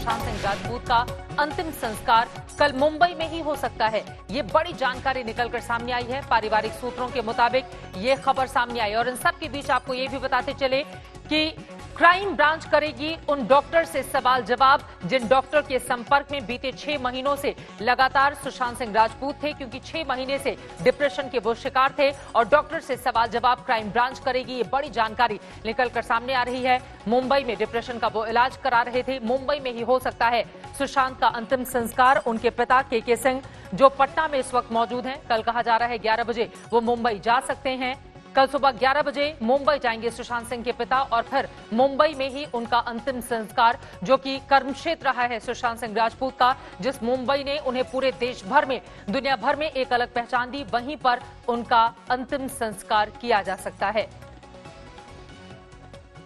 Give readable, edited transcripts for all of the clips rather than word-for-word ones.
सुशांत सिंह राजपूत का अंतिम संस्कार कल मुंबई में ही हो सकता है। ये बड़ी जानकारी निकलकर सामने आई है। पारिवारिक सूत्रों के मुताबिक ये खबर सामने आई और इन सब के बीच आपको ये भी बताते चले कि क्राइम ब्रांच करेगी उन डॉक्टर से सवाल जवाब जिन डॉक्टर के संपर्क में बीते 6 महीनों से लगातार सुशांत सिंह राजपूत थे, क्योंकि 6 महीने से डिप्रेशन के वो शिकार थे और डॉक्टर से सवाल जवाब क्राइम ब्रांच करेगी। ये बड़ी जानकारी निकलकर सामने आ रही है। मुंबई में डिप्रेशन का वो इलाज करा रहे थे, मुंबई में ही हो सकता है सुशांत का अंतिम संस्कार। उनके पिता के सिंह जो पटना में इस वक्त मौजूद हैं, कल कहा जा रहा है 11 बजे वो मुंबई जा सकते हैं। कल सुबह 11 बजे मुंबई जाएंगे सुशांत सिंह के पिता और फिर मुंबई में ही उनका अंतिम संस्कार, जो कि कर्म क्षेत्र रहा है सुशांत सिंह राजपूत का, जिस मुंबई ने उन्हें पूरे देश भर में, दुनिया भर में एक अलग पहचान दी, वहीं पर उनका अंतिम संस्कार किया जा सकता है।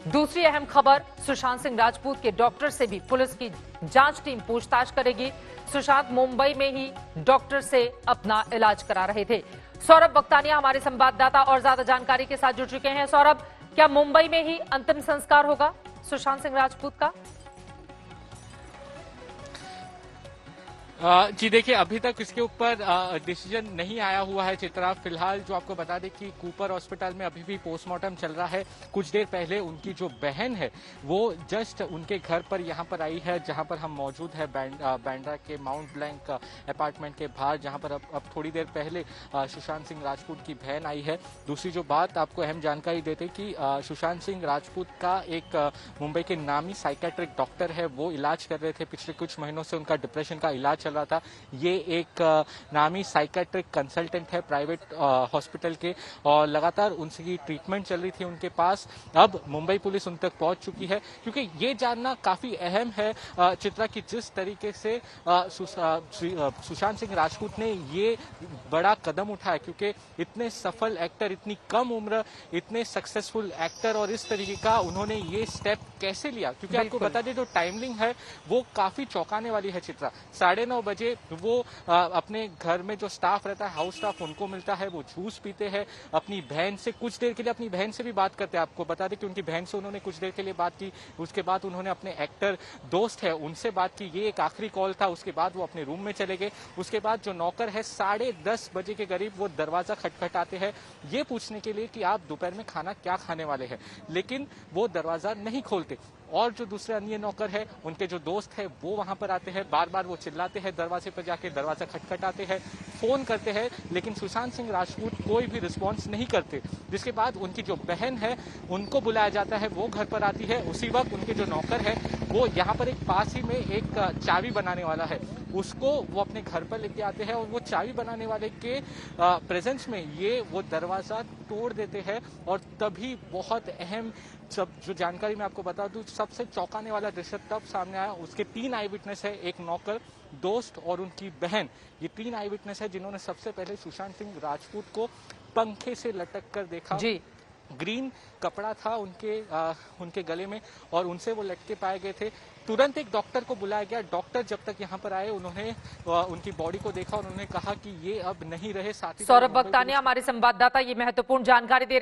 दूसरी अहम खबर, सुशांत सिंह राजपूत के डॉक्टर से भी पुलिस की जांच टीम पूछताछ करेगी। सुशांत मुंबई में ही डॉक्टर से अपना इलाज करा रहे थे। सौरभ बख्तानिया हमारे संवाददाता और ज्यादा जानकारी के साथ जुड़ चुके हैं। सौरभ, क्या मुंबई में ही अंतिम संस्कार होगा सुशांत सिंह राजपूत का? जी देखिए, अभी तक इसके ऊपर डिसीजन नहीं आया हुआ है चित्रा। फिलहाल जो आपको बता दें कि कूपर हॉस्पिटल में अभी भी पोस्टमार्टम चल रहा है। कुछ देर पहले उनकी जो बहन है वो जस्ट उनके घर पर यहाँ पर आई है, जहाँ पर हम मौजूद है बांद्रा के माउंट ब्लैंक अपार्टमेंट के बाहर, जहाँ पर अब थोड़ी देर पहले सुशांत सिंह राजपूत की बहन आई है। दूसरी जो बात आपको अहम जानकारी देते कि सुशांत सिंह राजपूत का एक मुंबई के नामी साइकेट्रिक डॉक्टर है, वो इलाज कर रहे थे। पिछले कुछ महीनों से उनका डिप्रेशन का इलाज चल रहा था। ये एक नामी साइकेट्रिक कंसल्टेंट है प्राइवेट हॉस्पिटल के, और लगातार उनकी ट्रीटमेंट चल रही थी उनके पास। अब मुंबई पुलिस उन तक पहुंच चुकी है, क्योंकि ये जानना काफी अहम है चित्रा कि जिस तरीके से सुशांत सिंह राजपूत ने ये बड़ा कदम उठाया, क्योंकि इतने सफल एक्टर, इतनी कम उम्र, इतने सक्सेसफुल एक्टर, और इस तरीके का उन्होंने ये स्टेप कैसे लिया, क्योंकि आपको बता दें जो टाइमिंग है वो काफी चौंकाने वाली है चित्रा। 9:30 बजे वो अपने घर में जो स्टाफ रहता है, हाउस स्टाफ, उनको मिलता है, वो जूस पीते हैं, अपनी बहन से कुछ देर के लिए अपनी बहन से भी बात करते हैं। आपको बता दें कि उनकी बहन से उन्होंने कुछ देर के लिए बात की। उसके बाद उन्होंने अपने एक्टर दोस्त है उनसे बात की, ये एक आखिरी कॉल था। उसके बाद वो अपने रूम में चले गए। उसके बाद जो नौकर है 10:30 बजे के करीब वो दरवाजा खटखटाते हैं ये पूछने के लिए कि आप दोपहर में खाना क्या खाने वाले हैं, लेकिन वो दरवाजा नहीं खोलते। और जो दूसरे अन्य नौकर है, उनके जो दोस्त है, वो वहां पर आते हैं, बार बार वो चिल्लाते हैं, दरवाजे पर जाके दरवाजा खटखटाते हैं, फोन करते हैं, लेकिन सुशांत सिंह राजपूत कोई भी रिस्पॉन्स नहीं करते। जिसके बाद उनकी जो बहन है उनको बुलाया जाता है, वो घर पर आती है। उसी वक्त उनके जो नौकर है वो यहाँ पर एक पास ही में एक चाबी बनाने वाला है, उसको वो अपने घर पर लेके आते हैं, और वो चाबी बनाने वाले के प्रेजेंस में ये वो दरवाजा तोड़ देते हैं। और तभी बहुत अहम सब जो जानकारी मैं आपको बता दूं, सबसे चौंकाने वाला दृश्य तब सामने आया। उसके 3 आई विटनेस है, एक नौकर, दोस्त और उनकी बहन। ये 3 आई विटनेस है जिन्होंने सबसे पहले सुशांत सिंह राजपूत को पंखे से लटक कर देखा। जी, ग्रीन कपड़ा था उनके गले में और उनसे वो लटके पाए गए थे। तुरंत एक डॉक्टर को बुलाया गया। डॉक्टर जब तक यहाँ पर आए उन्होंने उनकी बॉडी को देखा और उन्होंने कहा कि ये अब नहीं रहे। साथ ही सौरभ बख्तानिया हमारे संवाददाता ये महत्वपूर्ण जानकारी दे रहे हैं।